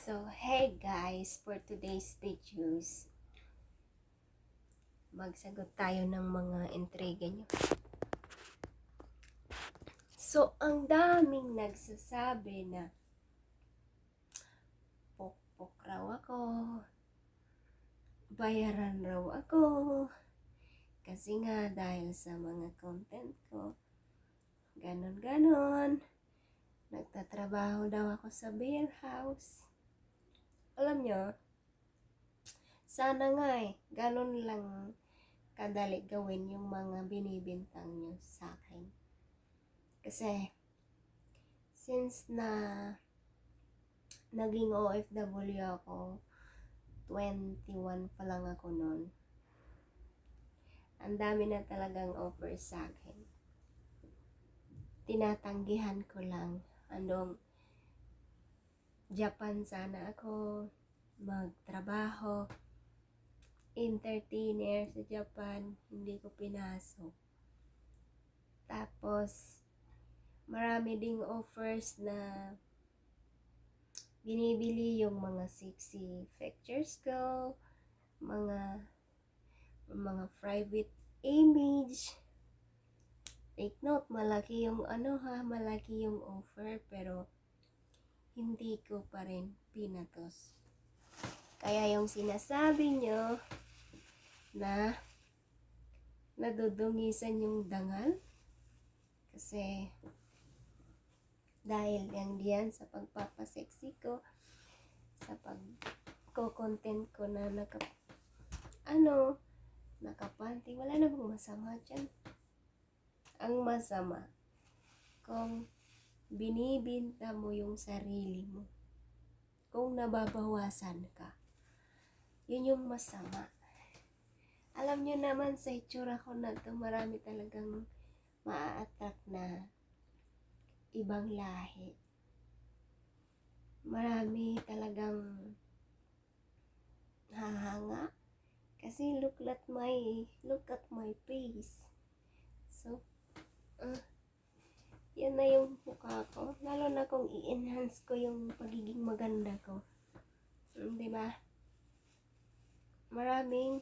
So, hey guys, for today's videos, magsagot tayo ng mga intriga nyo. So, ang daming nagsasabi na pokpok raw ako, bayaran raw ako, kasi nga dahil sa mga content ko, ganon, nagtatrabaho daw ako sa beer house. Alam nyo, sana nga ganon lang kadali gawin yung mga binibintang nyo sa akin. Kasi, since na naging OFW ako, 21 pa lang ako noon, ang dami na talagang offer sa akin. Tinatanggihan ko lang. Japan sana ako magtrabaho, entertainer sa Japan, hindi ko pinasok. Tapos, marami ding offers na binibili yung mga sexy pictures ko, mga private image. Take note, malaki yung malaki yung offer, pero hindi ko pa rin pinatos. Kaya yung sinasabi nyo na nadudungisan yung dangal, kasi dahil yan diyan sa pagpapasexy ko, sa pagko-content ko na nakapanty, wala namang masama dyan. Ang masama, kung binibinta mo yung sarili mo, kung nababawasan ka, yun yung masama. Alam nyo naman sa itsura ko na to, marami talagang maa-attract na ibang lahi. Marami talagang hahanga kasi look at my face. So, yan na yung mukha ko. Lalo na kung i-enhance ko yung pagiging maganda ko. Diba? Maraming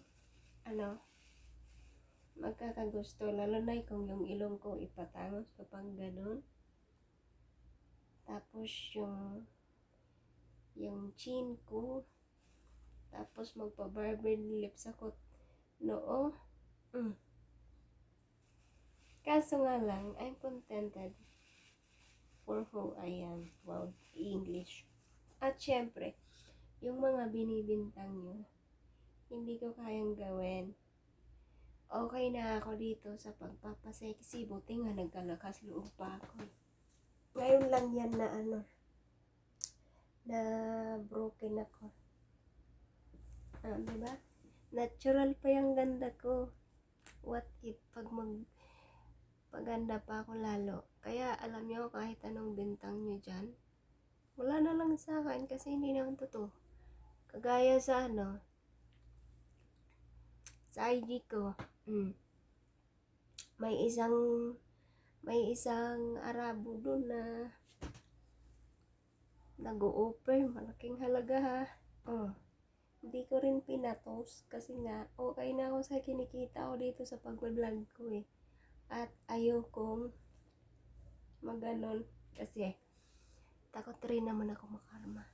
magkakagusto. Lalo na kung yung ilong ko ipatangos kapag ganun. Tapos yung chin ko. Tapos magpa-barber lips ako. Noo. Kaso nga lang, I'm contented for who I am. Wow, English. At syempre, yung mga binibintang nyo, hindi ko kayang gawin. Okay na ako dito sa pagpapasexy. Buti nga nagkalakas loob pa ako. Ngayon lang yan na broken ako. Diba? Natural pa yung ganda ko. What if paganda pa ako lalo? Kaya alam nyo, kahit anong bintang nyo dyan, wala na lang sa akin kasi hindi naman totoo. Kagaya sa sa IG ko, may isang Arabo doon na nag-o-offer, malaking halaga ha. Hindi ko rin pinatos kasi nga okay na ako sa kinikita ko dito sa pag-vlog ko At ayokong maganon kasi takot rin naman ako makarma.